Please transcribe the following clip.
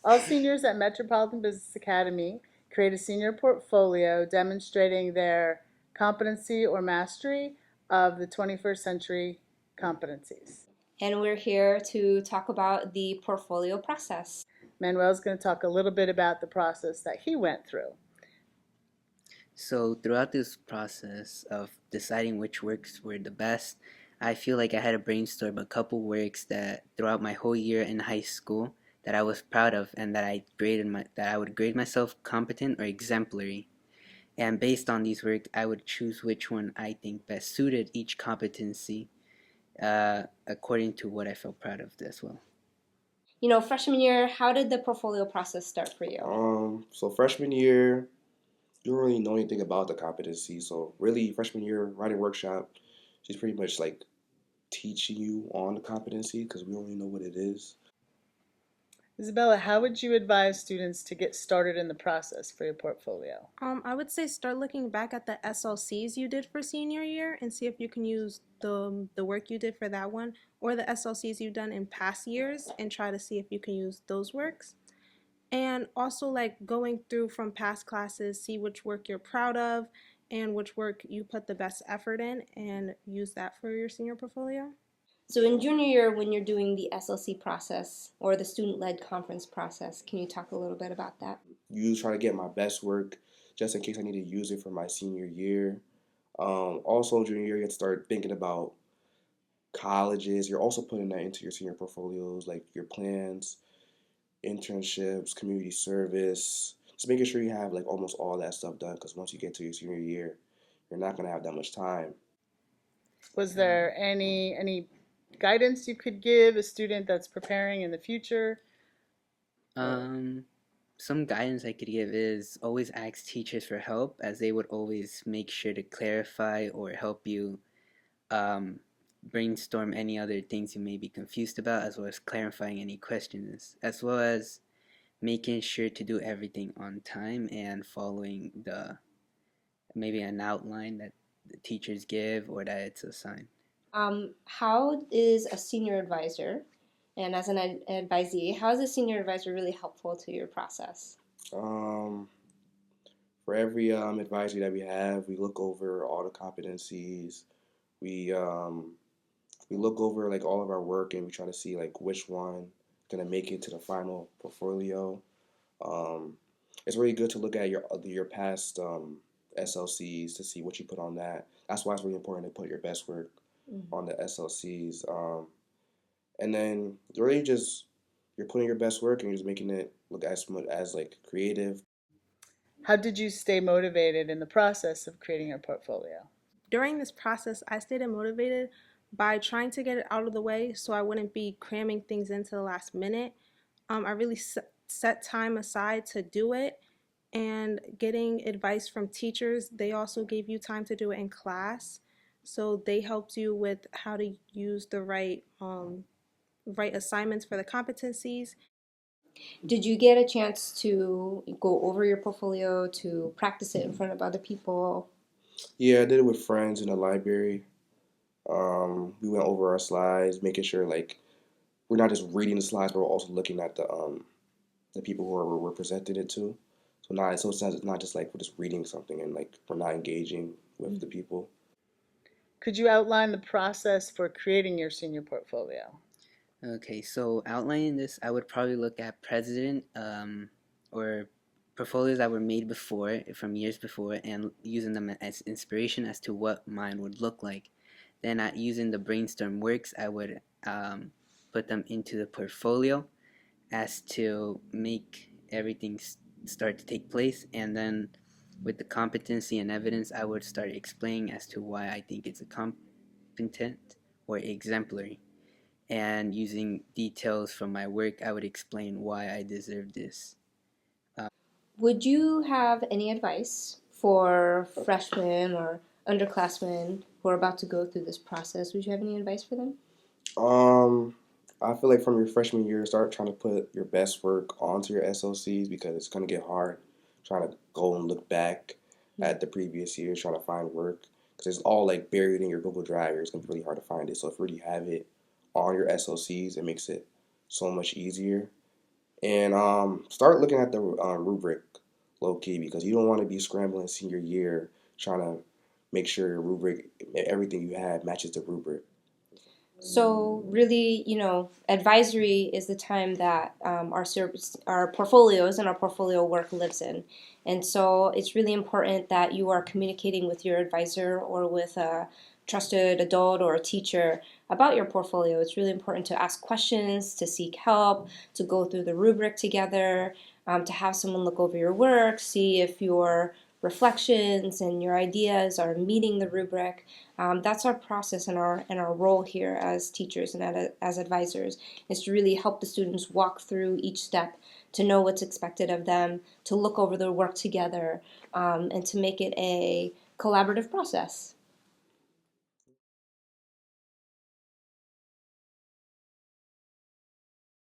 All seniors at Metropolitan Business Academy create a senior portfolio demonstrating their competency or mastery of the 21st century competencies. And we're here to talk about the portfolio process. Manuel's going to talk a little bit about the process that he went through. So throughout this process of deciding which works were the best, I feel like I had to brainstorm a couple works that throughout my whole year in high school that I was proud of and that I would grade myself competent or exemplary. And based on these works, I would choose which one I think best suited each competency according to what I felt proud of as well. Freshman year, how did the portfolio process start for you? So freshman year, you don't really know anything about the competency. So really, freshman year writing workshop, she's pretty much like teaching you on the competency because we don't really know what it is. Isabella, how would you advise students to get started in the process for your portfolio? I would say start looking back at the SLCs you did for senior year and see if you can use the work you did for that one or the SLCs you've done in past years and try to see if you can use those works. And also like going through from past classes, see which work you're proud of and which work you put the best effort in and use that for your senior portfolio. So in junior year, when you're doing the SLC process or the student-led conference process, can you talk a little bit about that? You try to get my best work just in case I need to use it for my senior year. Also, junior year, you have to start thinking about colleges. You're also putting that into your senior portfolios, like your plans, internships, community service. Just making sure you have like almost all that stuff done because once you get to your senior year, you're not gonna have that much time. Was there any guidance you could give a student that's preparing in the future? Um, some guidance I could give is always ask teachers for help, as they would always make sure to clarify or help you um, brainstorm any other things you may be confused about, as well as clarifying any questions, as well as making sure to do everything on time and following the maybe an outline that the teachers give or that it's assigned. How is a senior advisor, and as an advisee, how is a senior advisor really helpful to your process? Um, for every advisory that we have, we look over all the competencies. We we look over like all of our work and we try to see like which one gonna make it to the final portfolio. Um, it's really good to look at your past SLCs to see what you put on that. That's why it's really important to put your best work on the SLCs. And then really just you're putting your best work and you're just making it look as much as like creative. How did you stay motivated in the process of creating your portfolio? During this process, I stayed motivated by trying to get it out of the way so I wouldn't be cramming things into the last minute. I really set time aside to do it and getting advice from teachers. They also gave you time to do it in class. So they helped you with how to use the right assignments for the competencies. Did you get a chance to go over your portfolio, to practice it in front of other people? Yeah, I did it with friends in the library. We went over our slides, making sure like we're not just reading the slides, but we're also looking at the people who we're presenting it to. So it's not just like we're just reading something and like we're not engaging with the people. Could you outline the process for creating your senior portfolio? Okay, so outlining this, I would probably look at precedent or portfolios that were made before, from years before, and using them as inspiration as to what mine would look like. Then, using the brainstorm works, I would put them into the portfolio as to make everything start to take place. And then, with the competency and evidence, I would start explaining as to why I think it's a competent or exemplary, and using details from my work, I would explain why I deserve this. Would you have any advice for freshmen or underclassmen who are about to go through this process? Would you have any advice for them? Um, I feel like from your freshman year, start trying to put your best work onto your SLCs because it's gonna get hard trying to go and look back at the previous years trying to find work because it's all like buried in your Google Drive. It's gonna be really hard to find it. So if you really have it on your SLCs, it makes it so much easier. And start looking at the rubric low key, because you don't want to be scrambling senior year trying to make sure your rubric, everything you have matches the rubric. So really, advisory is the time that our portfolios and our portfolio work lives in, and so it's really important that you are communicating with your advisor or with a trusted adult or a teacher about your portfolio. It's really important to ask questions, to seek help, to go through the rubric together, to have someone look over your work, see if your reflections and your ideas are meeting the rubric. That's our process and our role here as teachers and as advisors, is to really help the students walk through each step, to know what's expected of them, to look over their work together, and to make it a collaborative process.